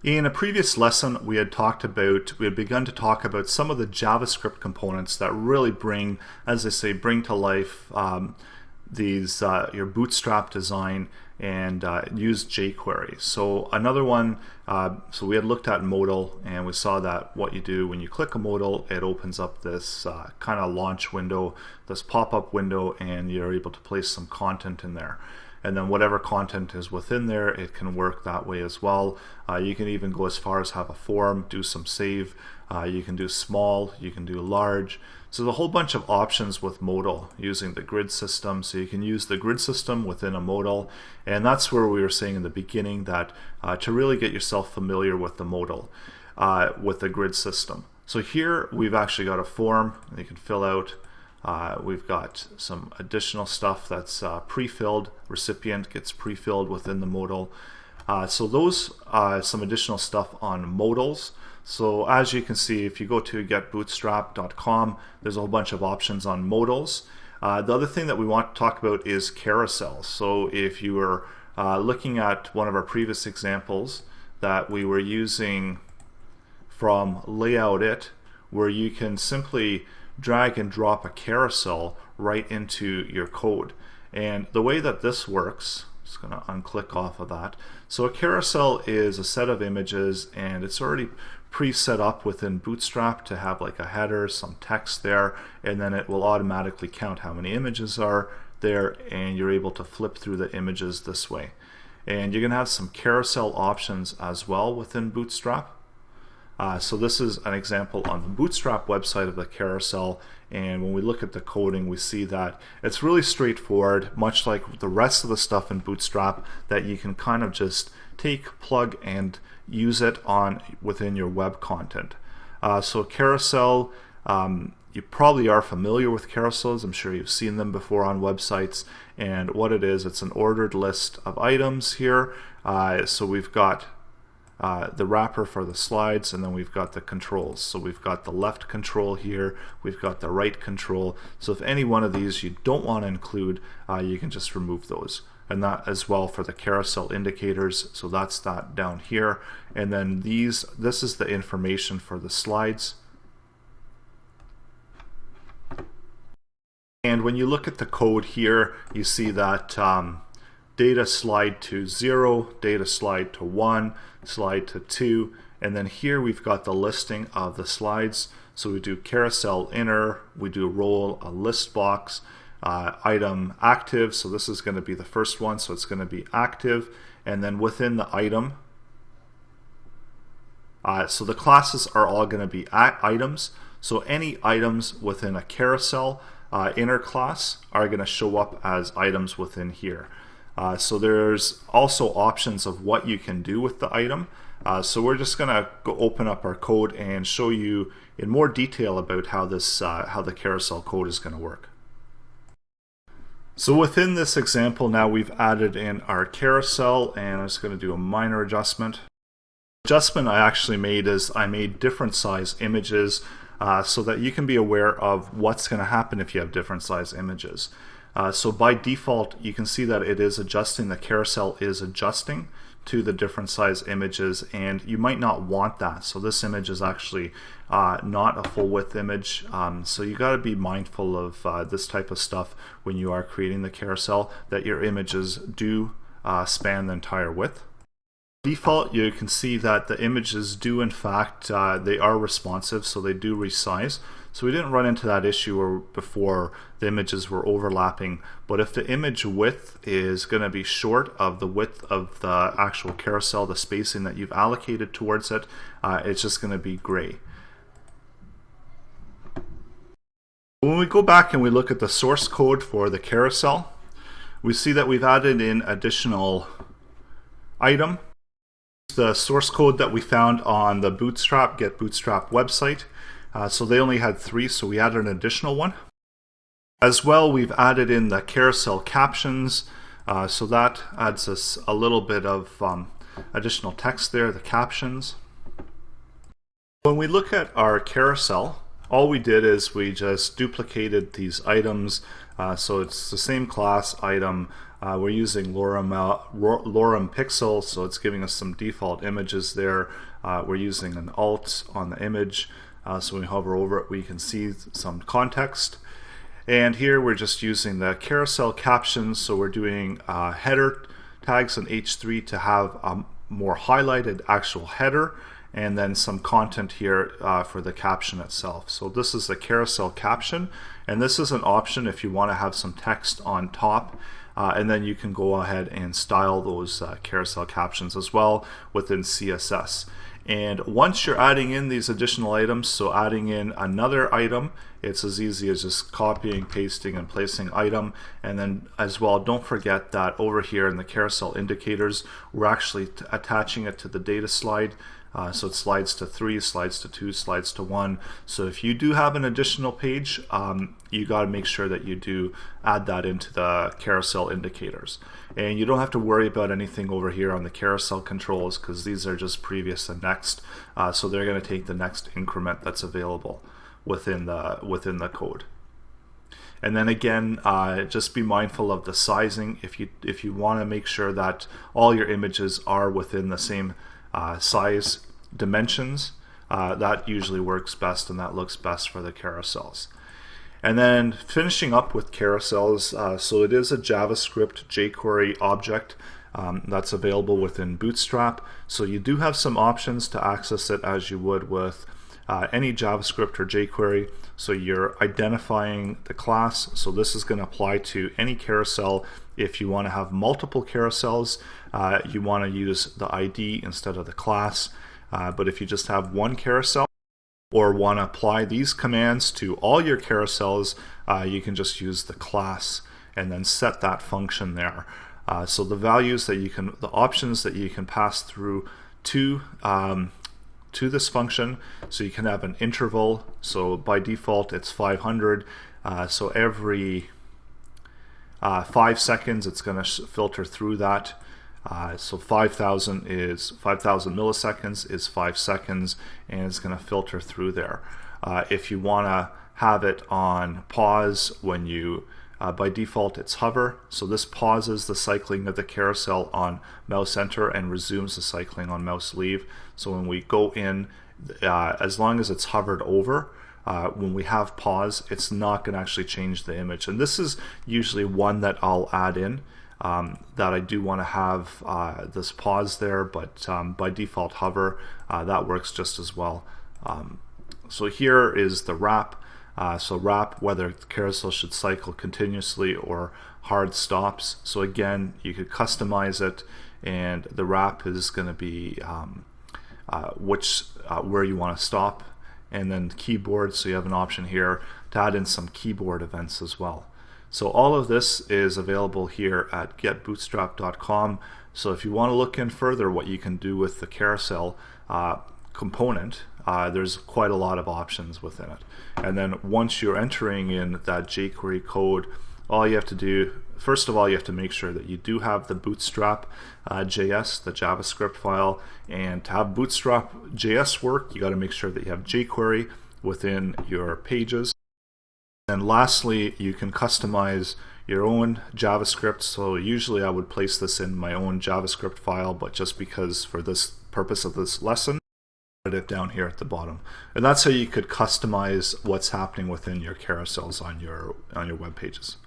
In a previous lesson, we had begun to talk about some of the JavaScript components that really bring, as I say, bring to life your Bootstrap design and use jQuery. So another one, so we had looked at modal, and we saw that what you do when you click a modal, it opens up this kind of launch window, this pop-up window, and you're able to place some content in there. And then whatever content is within there, it can work that way as well. You can even go as far as have a form, do some save. You can do small, you can do large. So there's a whole bunch of options with modal using the grid system. So you can use the grid system within a modal. And that's where we were saying in the beginning that to really get yourself familiar with the modal, with the grid system. So here we've actually got a form that you can fill out. We've got some additional stuff that's pre-filled. Recipient gets pre-filled within the modal. So those some additional stuff on modals. So as you can see, if you go to getbootstrap.com, there's a whole bunch of options on modals. The other thing that we want to talk about is carousels. So if you were looking at one of our previous examples that we were using from Layout It, where you can simply drag and drop a carousel right into your code. And the way that this works, just going to unclick off of that. So a carousel is a set of images, and it's already pre-set up within Bootstrap to have like a header, some text there, and then it will automatically count how many images are there, and you're able to flip through the images this way. And you're going to have some carousel options as well within Bootstrap. So this is an example on the Bootstrap website of the carousel, and when we look at the coding, we see that it's really straightforward, much like the rest of the stuff in Bootstrap, that you can kind of just take, plug, and use it on within your web content. So carousel, you probably are familiar with carousels. I'm sure you've seen them before on websites, and what it is, it's an ordered list of items here. So we've got the wrapper for the slides, and then we've got the controls. So we've got the left control here, we've got the right control. So if any one of these you don't want to include, you can just remove those. And that as well for the carousel indicators. So that's that down here. And then this is the information for the slides. And when you look at the code here, you see that data slide to 0, data slide to 1, slide to 2, and then here we've got the listing of the slides. So we do carousel inner, we do role, a list box, item active, so this is going to be the first one, so it's going to be active, and then within the item, so the classes are all going to be items, so any items within a carousel inner class are going to show up as items within here. So there's also options of what you can do with the item. So we're just going to go open up our code and show you in more detail about how the carousel code is going to work. So within this example now we've added in our carousel, and I'm just going to do a minor adjustment. The adjustment I actually made is I made different size images so that you can be aware of what's going to happen if you have different size images. So by default, you can see that it is adjusting, the carousel is adjusting to the different size images, and you might not want that. So this image is actually not a full width image. So you got to be mindful of this type of stuff when you are creating the carousel, that your images do span the entire width. Default, you can see that the images do in fact, they are responsive, so they do resize. So we didn't run into that issue where before the images were overlapping, but if the image width is going to be short of the width of the actual carousel, the spacing that you've allocated towards it, it's just going to be gray. When we go back and we look at the source code for the carousel, we see that we've added in additional item. The source code that we found on the Get Bootstrap website. So they only had 3, so we added an additional one. As well, we've added in the carousel captions, so that adds us a little bit of additional text there, the captions. When we look at our carousel, all we did is we just duplicated these items, so it's the same class item, We're using Lorem Pixel, so it's giving us some default images there. We're using an alt on the image, so when we hover over it we can see some context. And here we're just using the carousel captions, so we're doing header tags in H3 to have a more highlighted actual header, and then some content here for the caption itself. So this is the carousel caption, and this is an option if you want to have some text on top, and then you can go ahead and style those carousel captions as well within CSS. And once you're adding in these additional items, so adding in another item, it's as easy as just copying, pasting, and placing item. And then as well, don't forget that over here in the carousel indicators, we're actually attaching it to the data slide. So it slides to 3, slides to 2, slides to 1. So if you do have an additional page, you got to make sure that you do add that into the carousel indicators. And you don't have to worry about anything over here on the carousel controls, because these are just previous and next. So they're going to take the next increment that's available within the code. And then again, just be mindful of the sizing. If you want to make sure that all your images are within the same size dimensions, that usually works best, and that looks best for the carousels. And then finishing up with carousels, so it is a JavaScript jQuery object that's available within Bootstrap. So you do have some options to access it as you would with any JavaScript or jQuery. So you're identifying the class, so this is going to apply to any carousel. If you want to have multiple carousels, you want to use the ID instead of the class. But if you just have one carousel, or want to apply these commands to all your carousels, you can just use the class and then set that function there. So the values that you can, the options that you can pass through to this function, so you can have an interval. So by default it's 500, so every 5 seconds it's going to filter through that. So 5,000 milliseconds is 5 seconds, and it's going to filter through there. If you want to have it on pause when you by default it's hover, so this pauses the cycling of the carousel on mouse enter and resumes the cycling on mouse leave. So when we go in, as long as it's hovered over, when we have pause, it's not going to actually change the image. And this is usually one that I'll add in, that I do want to have this pause there, but by default hover, that works just as well. So here is the wrap. So wrap, whether the carousel should cycle continuously or hard stops. So again, you could customize it, and the wrap is going to be where you want to stop. And then keyboard, so you have an option here to add in some keyboard events as well. So all of this is available here at getbootstrap.com. So if you want to look in further what you can do with the carousel component, there's quite a lot of options within it. And then once you're entering in that jQuery code, all you have to do, first of all, you have to make sure that you do have the Bootstrap JS, the JavaScript file. And to have Bootstrap JS work, you got to make sure that you have jQuery within your pages. And lastly, you can customize your own JavaScript. So usually I would place this in my own JavaScript file, but just because for this purpose of this lesson, I put it down here at the bottom. And that's how you could customize what's happening within your carousels on your web pages.